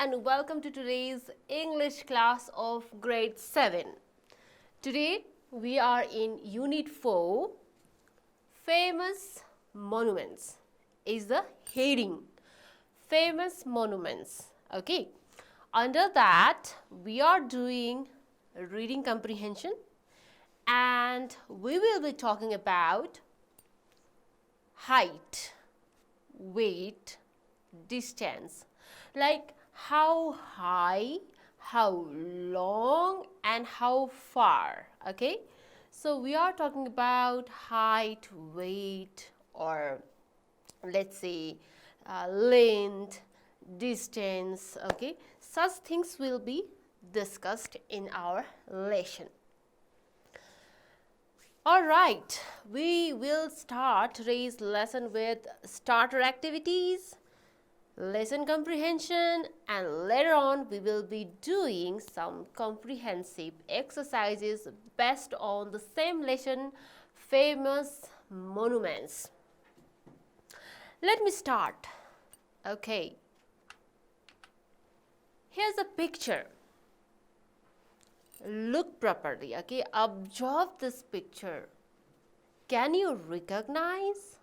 and welcome to today's English class of grade 7. Today we are in Unit 4, Famous Monuments is the heading. Famous Monuments. Okay. Under that we are doing reading comprehension and we will be talking about height, weight, distance, like how high, how long and how far. Okay, so we are talking about height, weight, or let's say length, distance. Okay, such things will be discussed in our lesson. Alright, we will start today's lesson with starter activities, lesson comprehension, and later on we will be doing some comprehensive exercises based on the same lesson, Famous Monuments. Let me start. Okay, here's a picture. Look properly, okay? Observe this picture. Can you recognize?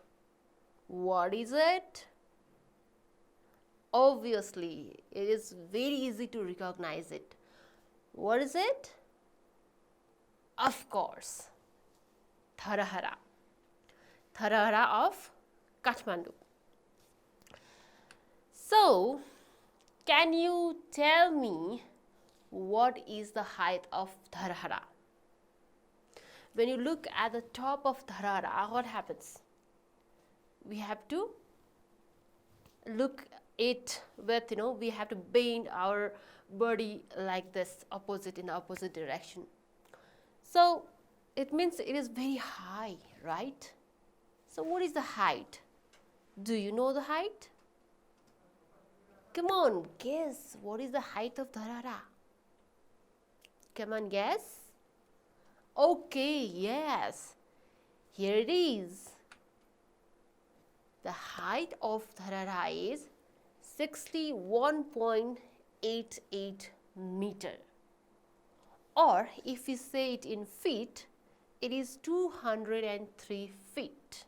What is it? Obviously, it is very easy to recognize it. What is it? Of course, Dharahara. Dharahara of Kathmandu. So, can you tell me what is the height of Dharahara? When you look at the top of Dharahara, what happens? We have to look it with, we have to bend our body like this, in the opposite direction. So, it means it is very high, right? So, what is the height? Do you know the height? Come on, guess. What is the height of Dharahara? Come on, guess. Okay, yes. Here it is. The height of Dharahara is 61.88 meter. Or if we say it in feet, it is 203 feet.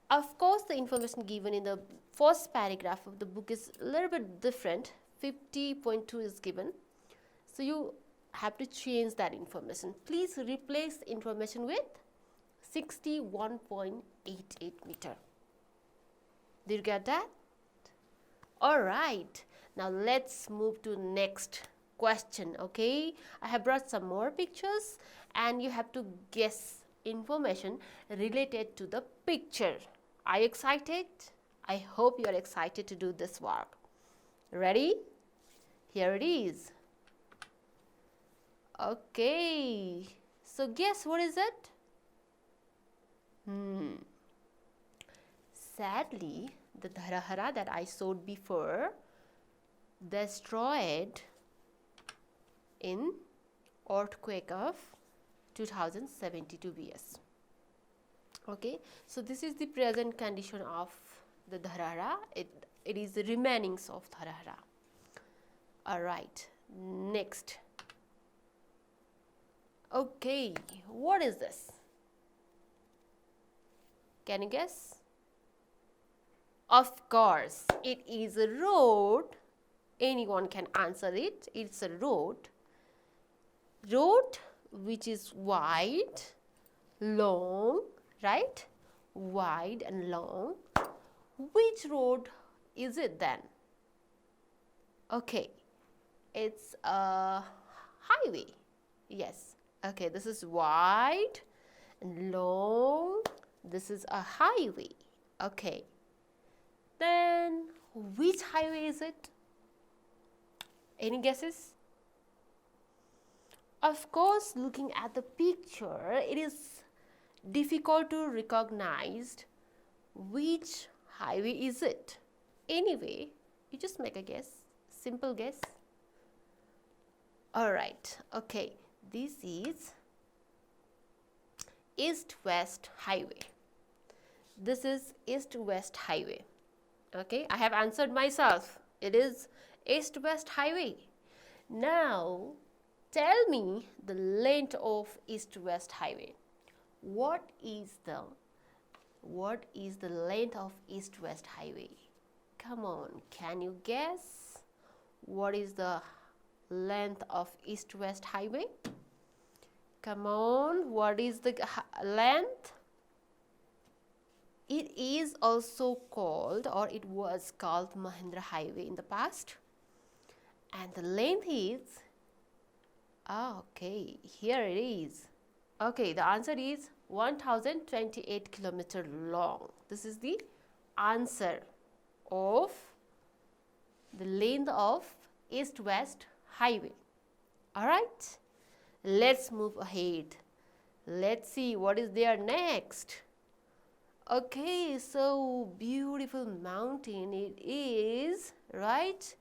Of course, the information given in the first paragraph of the book is a little bit different. 50.2 is given. So you have to change that information. Please replace information with 61.88 meter. Did you get that? Alright. Now let's move to next question. Okay. I have brought some more pictures and you have to guess information related to the picture. Are you excited? I hope you are excited to do this work. Ready? Here it is. Okay, so guess what is it? Sadly, the Dharahara that I showed before destroyed in earthquake of 2072 BS. Okay, so this is the present condition of the Dharahara. It is the remainings of Dharahara. Alright, next. Okay, what is this? Can you guess? Of course, it is a road. Anyone can answer it. It's a road. Road which is wide, long, right? Wide and long. Which road is it then? Okay, it's a highway. Yes. Okay, this is wide and long. This is a highway. Okay. Then, which highway is it? Any guesses? Of course, looking at the picture, it is difficult to recognize which highway is it. Anyway, you just make a guess. Simple guess. Alright, okay. This is East-West Highway. This is East-West Highway. Okay, I have answered myself. It is east-west highway. Now, tell me the length of east-west highway. What is the length of east-west highway? Come on, can you guess? What is the length of east-west highway? Come on, what is the length? It is also called, or it was called, Mahindra Highway in the past. And the length is, okay, here it is. Okay, the answer is 1028 kilometer long. This is the answer of the length of east-west highway. Alright, let's move ahead. Let's see what is there next. Okay, so beautiful mountain it is, right?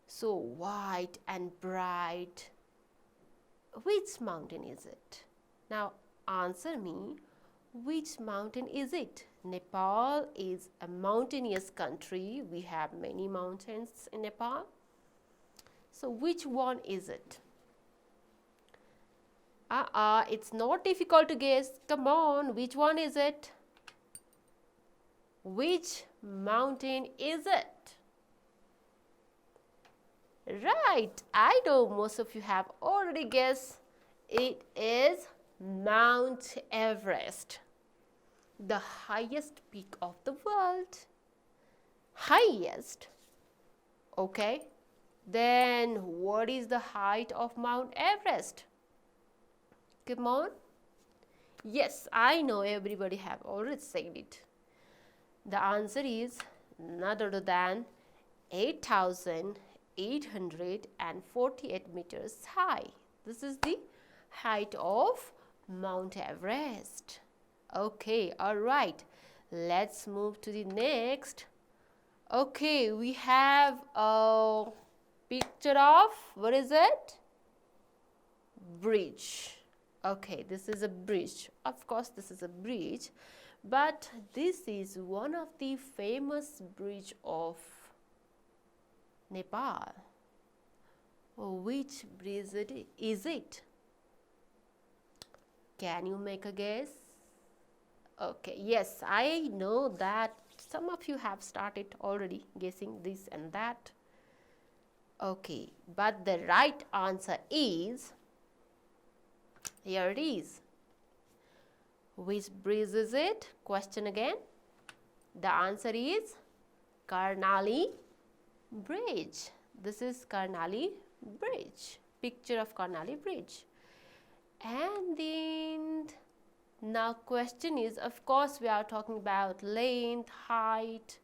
So white and bright. Which mountain is it? Now answer me, which mountain is it? Nepal is a mountainous country. We have many mountains in Nepal. So which one is it? It's not difficult to guess. Come on, which one is it? Which mountain is it? Right, I know most of you have already guessed. It is Mount Everest, the highest peak of the world. Highest. Okay. Then what is the height of Mount Everest? Come on. Yes, I know everybody have already said it. The answer is none other than 8,848 meters high. This is the height of Mount Everest. Okay, all right. Let's move to the next. Okay, we have a picture of, what is it? Bridge. Okay, this is a bridge. Of course, this is a bridge. But this is one of the famous bridge of Nepal. Which bridge is it? Can you make a guess? Okay, yes, I know that some of you have started already guessing this and that. Okay, but the right answer is, here it is. Which bridge is it? Question again. The answer is Carnality Bridge. This is Carnality Bridge. Picture of Carnality Bridge. And then now question is, of course we are talking about length, height.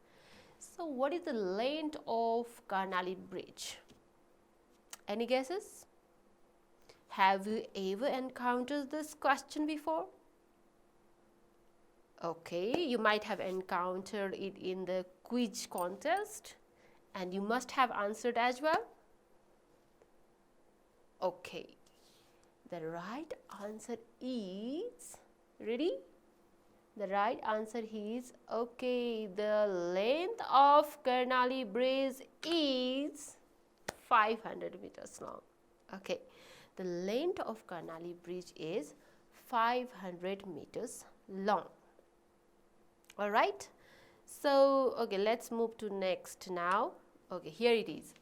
So what is the length of Carnality Bridge? Any guesses? Have you ever encountered this question before? Okay, you might have encountered it in the quiz contest and you must have answered as well. Okay, the right answer is, ready? The right answer is, okay, the length of Carnality Bridge is 500 meters long. Okay, the length of Carnality Bridge is 500 meters long. Alright, so okay, let's move to next now. Okay, here it is.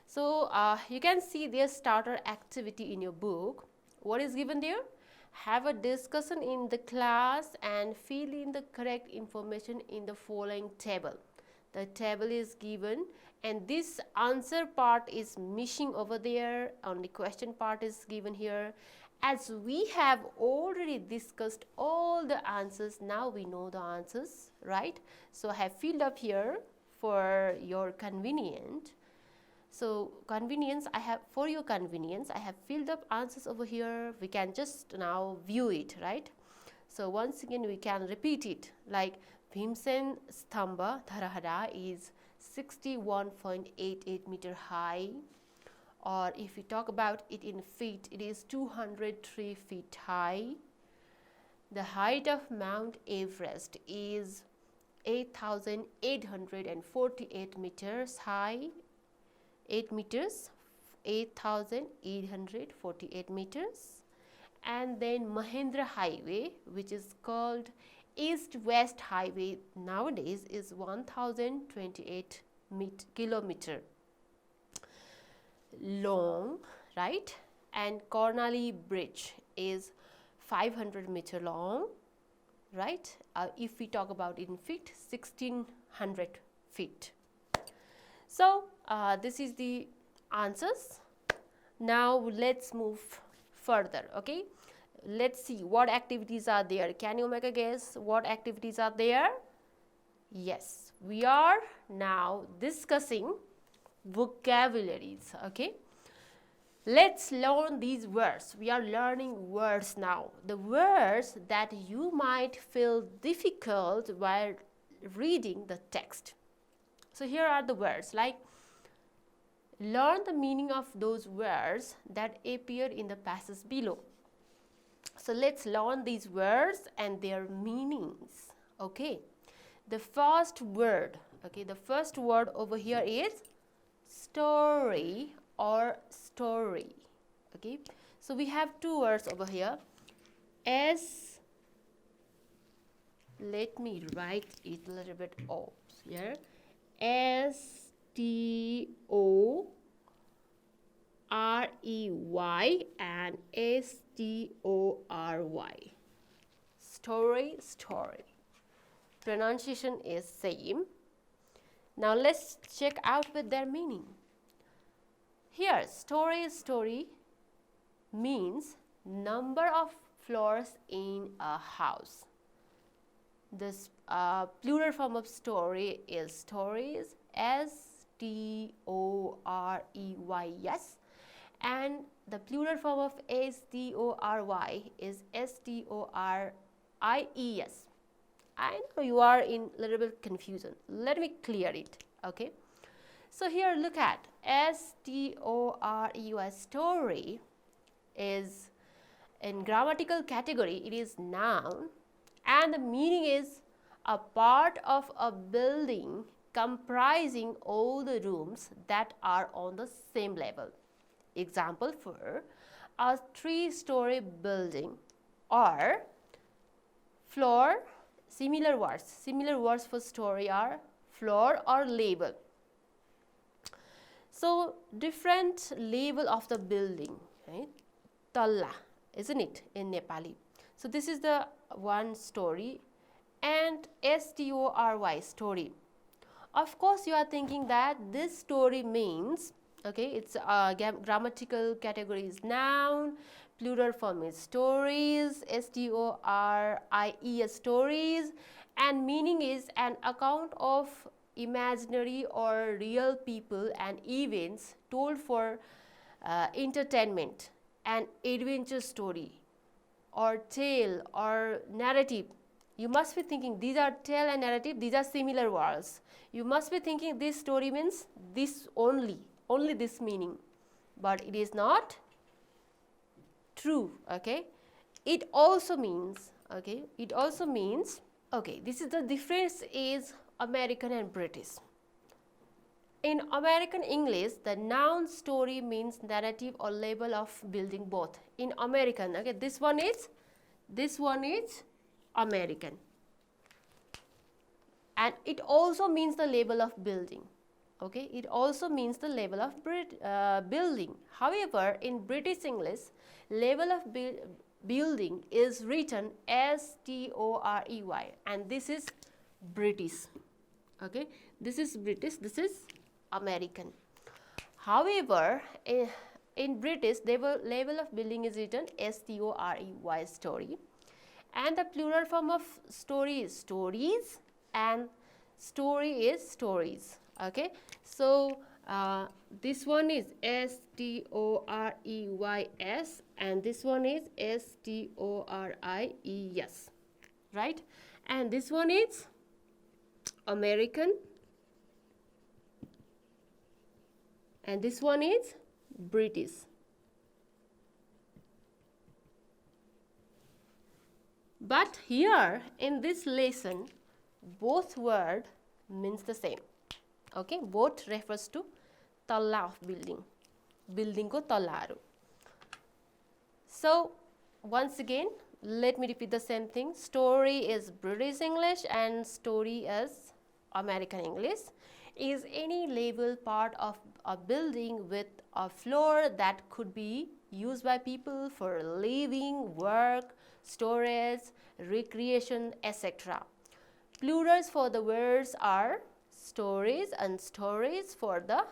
So you can see their starter activity in your book. What is given there? Have a discussion in the class and fill in the correct information in the following table. The table is given and this answer part is missing over there. Only question part is given here. As we have already discussed all the answers, now we know the answers, right? So I have filled up here for your convenience. So for your convenience, I have filled up answers over here. We can just now view it, right? So once again, we can repeat it like Bhimsen Stamba Dharahara is 61.88 meter high. Or if we talk about it in feet, it is 203 feet high. The height of Mount Everest is 8,848 meters high, 8 meters, 8,848 meters. And then Mahendra Highway, which is called East-West Highway nowadays, is 1,028 kilometer long, right? And Carnality Bridge is 500 meter long, right? If we talk about in feet, 1,600 feet. So this is the answers. Now let's move further, okay? Let's see what activities are there. Can you make a guess what activities are there? Yes, we are now discussing vocabularies, okay? Let's learn these words. We are learning words now. The words that you might feel difficult while reading the text. So here are the words, like learn the meaning of those words that appear in the passage below. So let's learn these words and their meanings, okay? The first word, okay, the first word over here is story or story, okay? So we have two words over here. Let me write it a little bit off here. S-T-O-R-E-Y and S-T-O-R-Y. Story, story. Pronunciation is same. Now let's check out with their meaning. Here, story, story means number of floors in a house. This plural form of story is stories, S-T-O-R-E-Y-S, and the plural form of S-T-O-R-Y is S-T-O-R-I-E-S. I know you are in a little bit confusion. Let me clear it, okay? So here look at S-T-O-R-E-Y, story is in grammatical category, it is noun, and the meaning is a part of a building comprising all the rooms that are on the same level. Example for a 3-story building, or floor. Similar words for story are floor or level. So different level of the building, right? Talla, isn't it, in Nepali? So this is the one story, and S-T-O-R-Y, story. Of course, you are thinking that this story means, okay, it's grammatical category is noun, plural form is stories, S-T-O-R-I-E-S, stories, and meaning is an account of imaginary or real people and events told for entertainment, an adventure story or tale or narrative. You must be thinking these are tale and narrative, these are similar words. You must be thinking this story means this only this meaning, but it is not true, okay? It also means, okay, this is the difference is American and British. In American English, the noun story means narrative or label of building both. In American, okay, this one is American. And it also means the label of building. Okay, it also means the label of building. However, in British English, label of building is written S-T-O-R-E-Y, and this is British. Okay, this is British, this is American. However, in British, label of building is written S-T-O-R-E-Y, story, and the plural form of story is stories, and story is stories. Okay, so this one is S-T-O-R-E-Y-S, and this one is S-T-O-R-I-E-S, right? And this one is American, and this one is British. But here in this lesson, both word means the same. Okay, both refers to talla of building, building ko tallaharu. So once again, let me repeat the same thing. Story is British English and story is American English. Is any level part of a building with a floor that could be used by people for living, work, storage, recreation, etc. Plurals for the words are stories and stories for the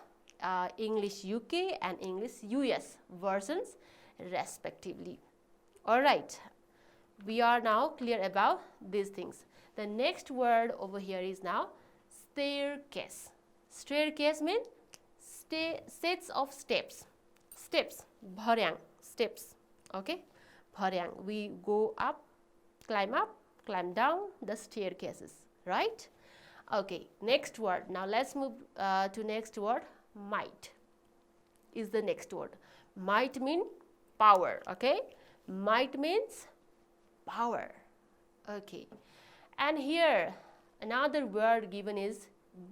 English UK and English US versions respectively. Alright, we are now clear about these things. The next word over here is now staircase. Staircase means sets of steps. Steps, bharyang, steps. Okay, bharyang. We go up, climb down the staircases, right? Okay, next word. Now let's move to next word. Might is the next word. Might mean power. Okay, might means power. Okay, and here another word given is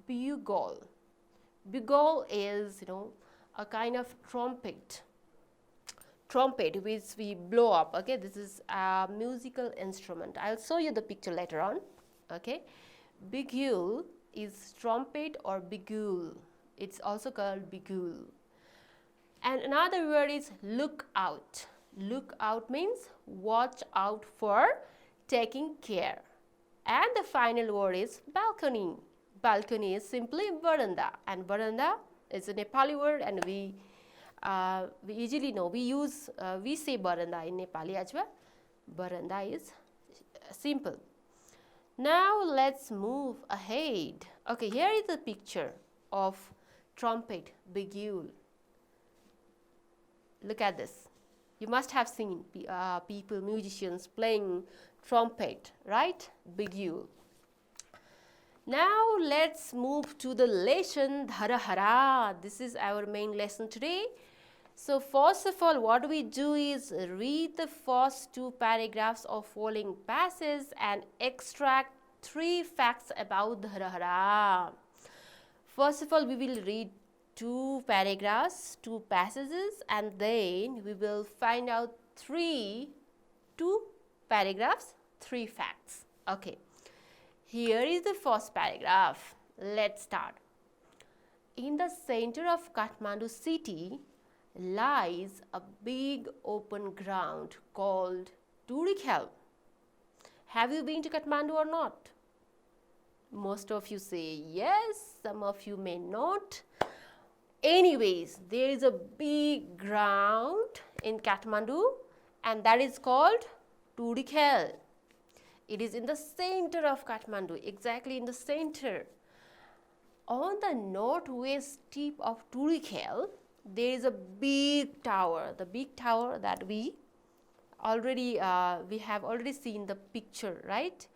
bugle. Bugle is, a kind of trumpet which we blow up. Okay, this is a musical instrument. I'll show you the picture later on. Okay, bugle is trumpet or bugle. It's also called bugle. And another word is look out. Look out means watch out for, taking care. And the final word is balcony. Balcony is simply veranda, and veranda is a Nepali word, and we easily know. We say veranda in Nepali as well. Veranda is simple. Now let's move ahead. Okay, here is a picture of trumpet, bugle. Look at this. You must have seen people, musicians playing trumpet, right? Bugle. Now let's move to the lesson Dharahara. This is our main lesson today. So first of all, what we do is read the first two paragraphs of following passages and extract 3 facts about Dharahara. First of all, we will read 2 paragraphs, 2 passages, and then we will find out 2 paragraphs, 3 facts. Okay. Here is the first paragraph. Let's start. In the center of Kathmandu city lies a big open ground called Turikhel. Have you been to Kathmandu or not? Most of you say yes, some of you may not. Anyways, there is a big ground in Kathmandu and that is called Turikhel. It is in the center of Kathmandu, exactly in the center. On the northwest tip of Turikhel, there is a big tower. The big tower that we have already seen the picture, right?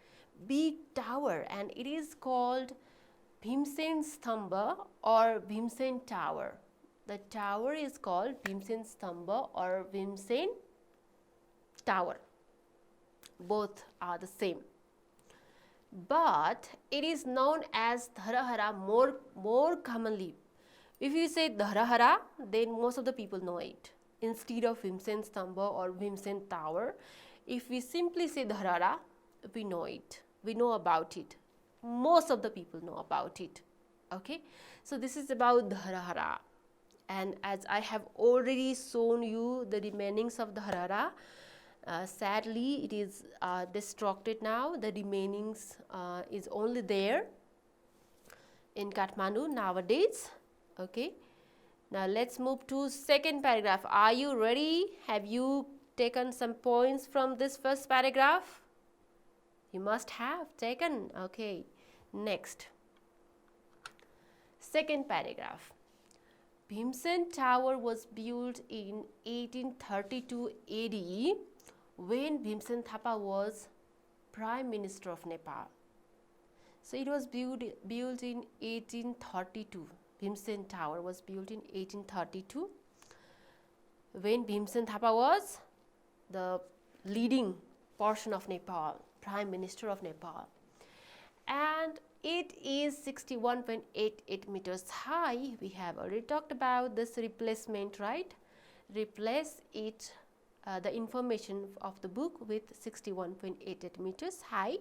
Big tower, and it is called Bhimsen Stamba or Bhimsen Tower. The tower is called Bhimsen Stamba or Bhimsen Tower. Both are the same, but it is known as Dharahara more commonly. If you say Dharahara, then most of the people know it instead of Bhimsen Stamba or Bhimsen Tower. If we simply say Dharahara, we know it, we know about it, most of the people know about it. Okay, so this is about Dharahara, and as I have already shown you the remainings of Dharahara, sadly it is destructed now. The remainings is only there in Kathmandu nowadays. Okay, now let's move to second paragraph. Are you ready? Have you taken some points from this first paragraph? You must have taken. Okay, next. Second paragraph. Bhimsen Tower was built in 1832 AD when Bhimsen Thapa was Prime Minister of Nepal. So it was built in 1832. Bhimsen Tower was built in 1832 when Bhimsen Thapa was the leading portion of Nepal, Prime Minister of Nepal. and it is 61.88 meters high. We have already talked about this replacement, right? Replace it, the information of the book with 61.88 meters high.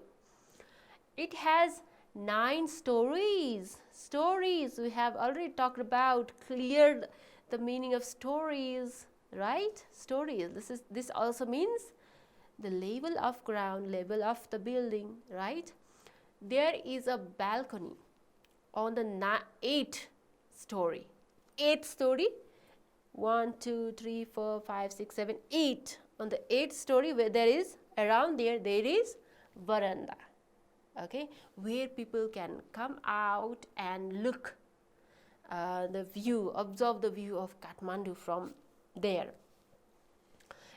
It has 9 stories. Stories, we have already talked about, cleared the meaning of stories, right? Stories, this also means the level of ground, level of the building, right? There is a balcony on the 8th story. 8th story, 1, 2, 3, 4, 5, 6, 7, 8. On the 8th story, where there is, around there is veranda, okay, where people can come out and look the view, observe the view of Kathmandu from there.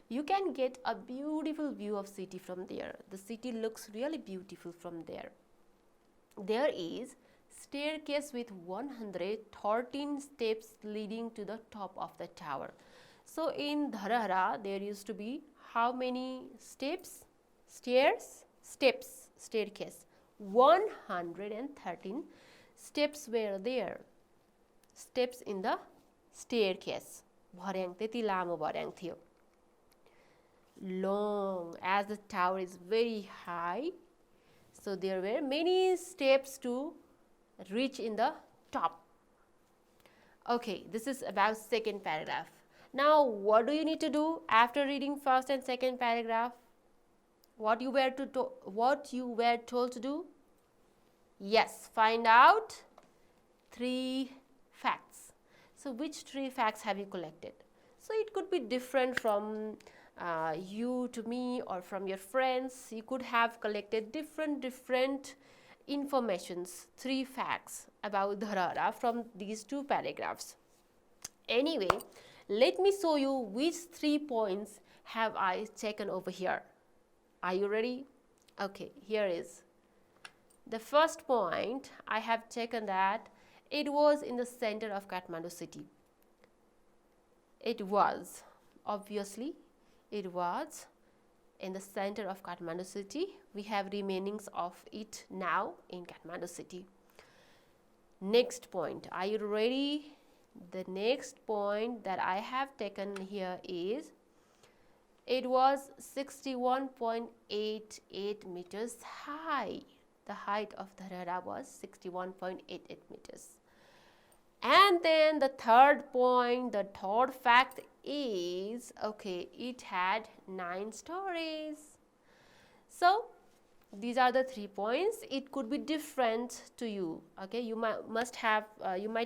You can get a beautiful view of city from there. The city looks really beautiful from there. There is staircase with 113 steps leading to the top of the tower. So in Dharahara, there used to be how many steps? Stairs? Steps, staircase. 113 steps were there. Steps in the staircase. भर्याङ त्यति लामो भर्याङ थियो. Long, as the tower is very high, so there were many steps to reach in the top. Okay, this is about second paragraph. Now, what do you need to do after reading first and second paragraph? What you were told to do? Yes, find out 3 facts. So, which 3 facts have you collected? So, it could be different from you to me or from your friends. You could have collected different informations, 3 facts about Dharahara from these 2 paragraphs. Anyway, let me show you which 3 points have I taken over here. Are you ready? Okay, here is. The first point I have taken that it was in the center of Kathmandu city. It was, obviously, it was in the center of Kathmandu city. We have remainings of it now in Kathmandu city. Next point, are you ready? The next point that I have taken here is it was 61.88 meters high. The height of Dharahara was 61.88 meters. And then the third point, the third fact is, okay, it had 9 stories. So, these are the 3 points. It could be different to you, okay. You might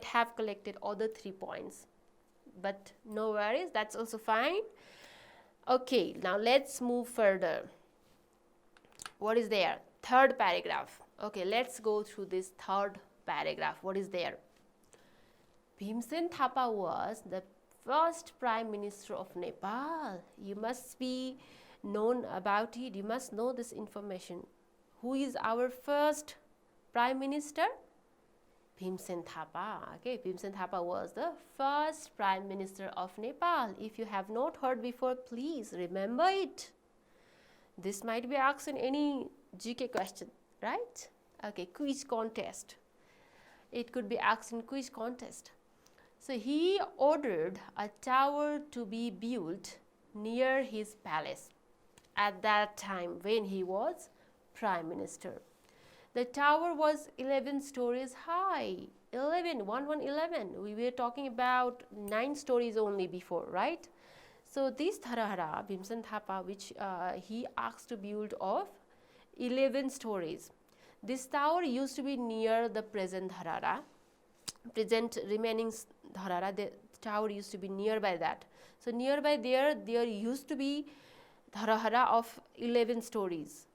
have collected all the 3 points, but no worries, that's also fine. Okay, now let's move further. What is there? Third paragraph. Okay, let's go through this third paragraph. What is there? Bhimsen Thapa was the first Prime Minister of Nepal. You must be known about it. You must know this information. Who is our first Prime Minister? Bhimsen Thapa. Okay, Bhimsen Thapa was the first Prime Minister of Nepal. If you have not heard before, please remember it. This might be asked in any GK question, right? Okay, quiz contest. It could be asked in quiz contest. So he ordered a tower to be built near his palace at that time when he was Prime Minister. The tower was 11 stories high. 11. We were talking about 9 stories only before, right? So this Dharahara, Bhimsen Thapa, which he asked to build of 11 stories. This tower used to be near the present Dharahara, present remaining Dharahara. The tower used to be nearby that. So nearby there used to be Dharahara of 11 stories.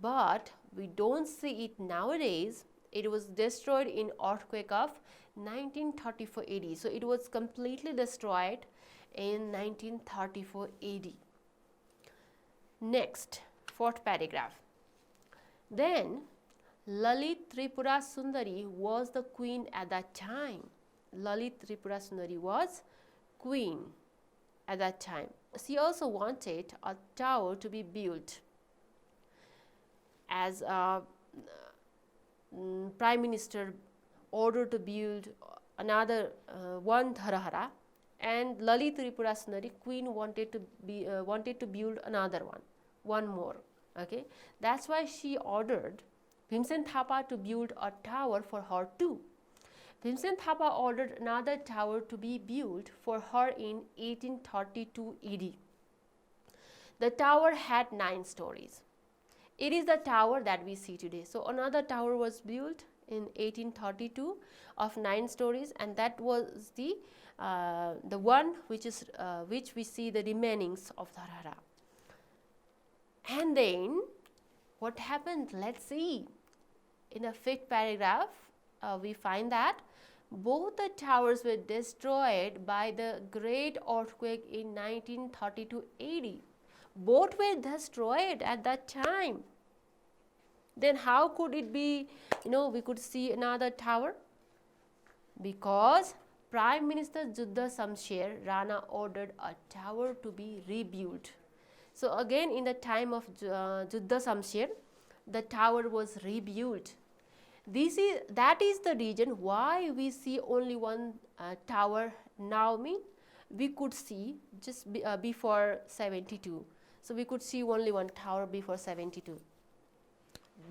But we don't see it nowadays. It was destroyed in earthquake of 1934 AD. So it was completely destroyed in 1934 AD. Next, fourth paragraph. Then Lalit Tripura Sundari was the queen at that time. Lalit Tripura Sundari was queen at that time. She also wanted a tower to be built as Prime Minister ordered to build another one Dharahara, and Lalit Tripura Sundari, Queen, wanted to build another one more. Okay, that's why she ordered Bhimsen Thapa to build a tower for her too. Bhimsen Thapa ordered another tower to be built for her in 1832 AD. The tower had 9 stories. It is the tower that we see today. So another tower was built in 1832 of 9 stories, and that was the one which we see the remainings of Dharhara. And then what happened? Let's see. In the 5th paragraph, we find that both the towers were destroyed by the great earthquake in 1932 AD. Both were destroyed at that time. Then how could it be, we could see another tower? Because Prime Minister Juddha Shamsher Rana ordered a tower to be rebuilt. So again, in the time of Juddha Shamsher, the tower was rebuilt. That is the reason why we see only one tower now. We could see just before 72. So we could see only one tower before 72.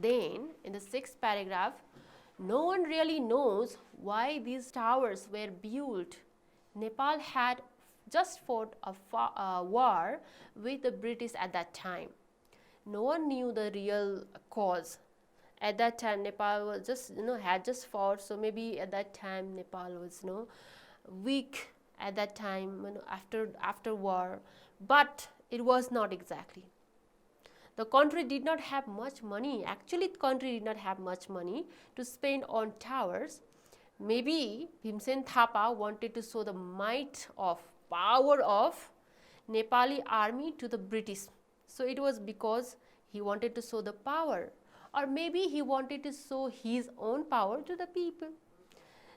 Then in the 6th paragraph, no one really knows why these towers were built. Nepal had just fought a war with the British at that time. No one knew the real cause. At that time, Nepal was just had just fought. So maybe at that time Nepal was weak at that time after war, but it was not exactly. The country did not have much money. Actually, the country did not have much money to spend on towers. Maybe Bhimsen Thapa wanted to show the power of Nepali army to the British. So it was because he wanted to show the power, or maybe he wanted to show his own power to the people.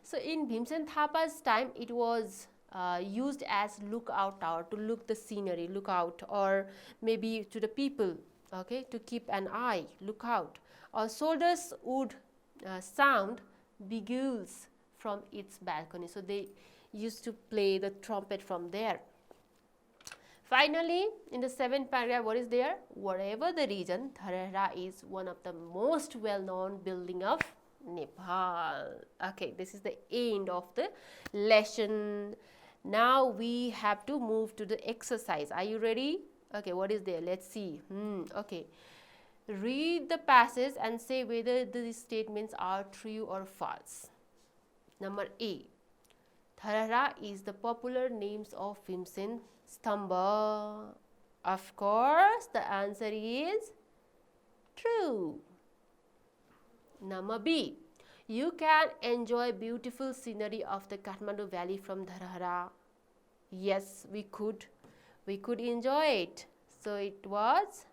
So in Bhimsen Thapa's time, it was used as lookout tower to look the scenery, look out, or maybe to the people. Okay, to keep an eye, look out. Or soldiers would sound bugles from its balcony. So they used to play the trumpet from there. Finally, in the 7th paragraph, what is there? Whatever the reason, Dharhara is one of the most well-known building of Nepal. Okay, this is the end of the lesson. Now we have to move to the exercise. Are you ready? Okay, what is there? Let's see. Okay. Read the passage and say whether these statements are true or false. Number A. Dharhara is the popular names of Bhimsen Stamba. Of course, the answer is true. Number B. You can enjoy beautiful scenery of the Kathmandu Valley from Dharhara. Yes, we could. We could enjoy it. So it was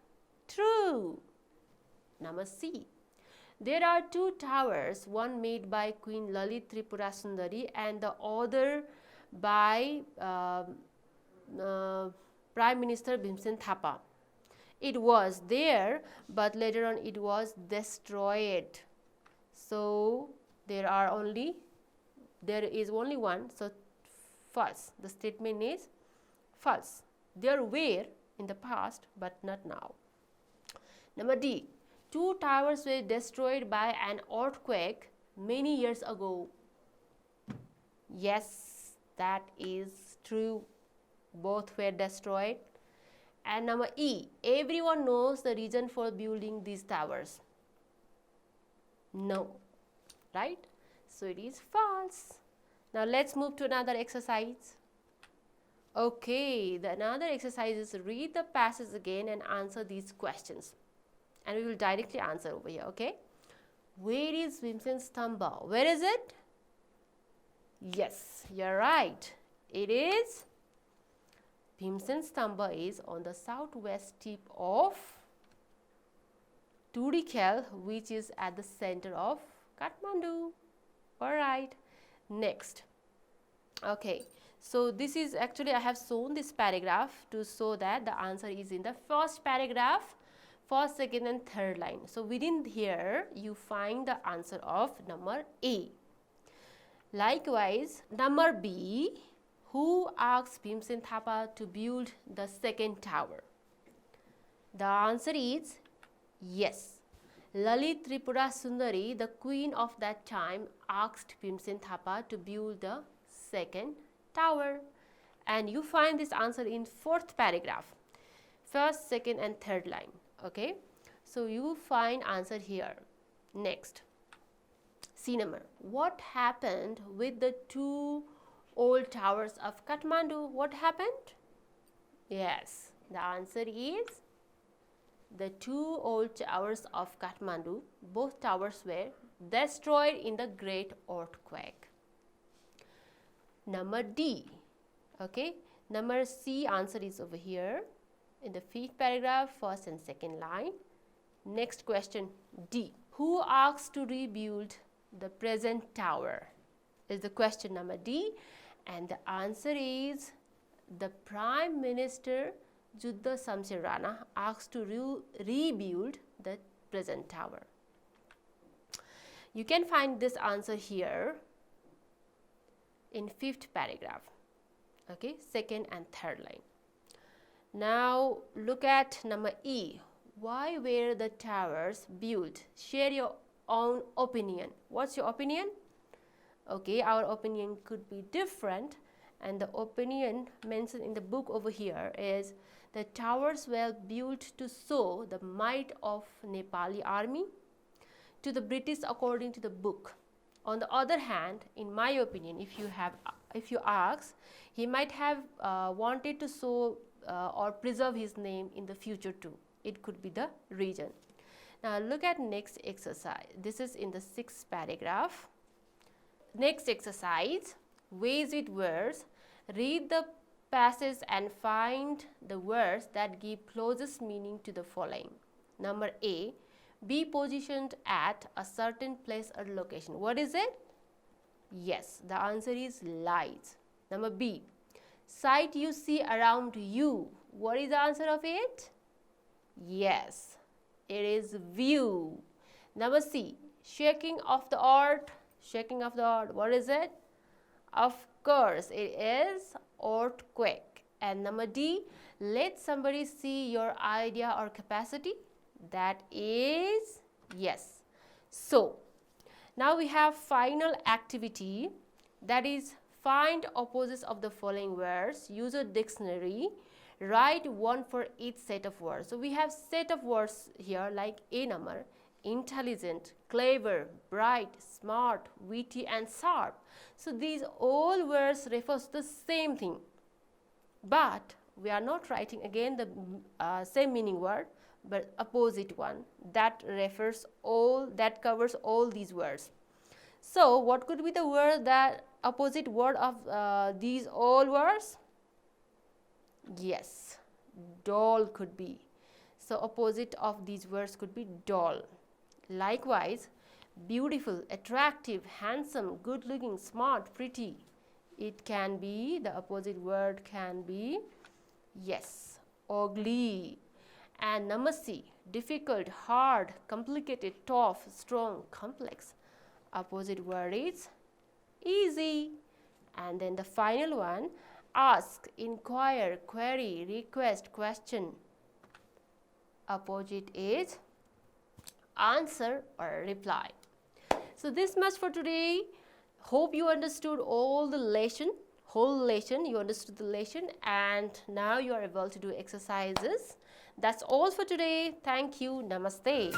true. Number C. There are 2 towers, one made by Queen Lalit Tripura Sundari and the other by Prime Minister Bhimsen Thapa. It was there, but later on it was destroyed. So there is only one. So false. The statement is false. There were in the past, but not now. Number D. 2 towers were destroyed by an earthquake many years ago. Yes, that is true. Both were destroyed. And number E. Everyone knows the reason for building these towers. No. Right? So it is false. Now let's move to another exercise. Okay, another exercise is read the passage again and answer these questions. And we will directly answer over here, okay? Where is Bhimsen Stamba? Where is it? Yes, you're right. It is Bhimsen Stamba is on the southwest tip of Turikel, which is at the center of Kathmandu. Alright, next. Okay, so this is actually I have shown this paragraph to show that the answer is in the first paragraph. first, second and third line. So within here you find the answer of number A. Likewise, number B, who asked Bhimsen Thapa to build the second tower? The answer is yes. Lalit Tripura Sundari, the queen of that time, asked Bhimsen Thapa to build the second tower. And you find this answer in fourth paragraph, first, second and third line. Okay, so you find answer here. Next, C number. What happened with the two old towers of Kathmandu? What happened? Yes, the answer is the two old towers of Kathmandu. Both towers were destroyed in the great earthquake. Number D. Okay, number C answer is over here in the fifth paragraph, first and second line. Next question, D. Who asked to rebuild the present tower? Is the question number D, and the answer is the Prime Minister Juddha Shamsher Rana asked to rebuild the present tower. You can find this answer here in fifth paragraph. Okay, second and third line. Now look at number E. Why were the towers built? Share your own opinion. What's your opinion? Okay, our opinion could be different, and the opinion mentioned in the book over here is the towers were built to show the might of Nepali army to the British according to the book. On the other hand, in my opinion, if you ask, he might have wanted to show or preserve his name in the future too. It could be the reason. Now look at next exercise. This is in the sixth paragraph. Next exercise, ways with words. Read the passage and find the words that give closest meaning to the following. Number A, be positioned at a certain place or location. What is it? Yes, the answer is light. Number B, sight you see around you. What is the answer of it? Yes, it is view. Number C, shaking of the earth. Shaking of the earth, what is it? Of course, it is earthquake. And number D, let somebody see your idea or capacity. That is yes. So now we have final activity, that is find opposites of the following words, use a dictionary, write one for each set of words. So we have set of words here like A number, intelligent, clever, bright, smart, witty and sharp. So these all words refers to the same thing, but we are not writing again the same meaning word, but opposite one that covers all these words. So what could be the word that opposite word of these all words? Yes, doll could be. So opposite of these words could be doll. Likewise, beautiful, attractive, handsome, good looking, smart, pretty. It can be, the opposite word can be yes, ugly. And number C, difficult, hard, complicated, tough, strong, complex. Opposite word is easy. And then the final one, ask, inquire, query, request, question. Opposite is answer or reply. So this much for today. Hope you understood all the lesson, whole lesson. You understood the lesson, and now you are able to do exercises. That's all for today. Thank you. Namaste.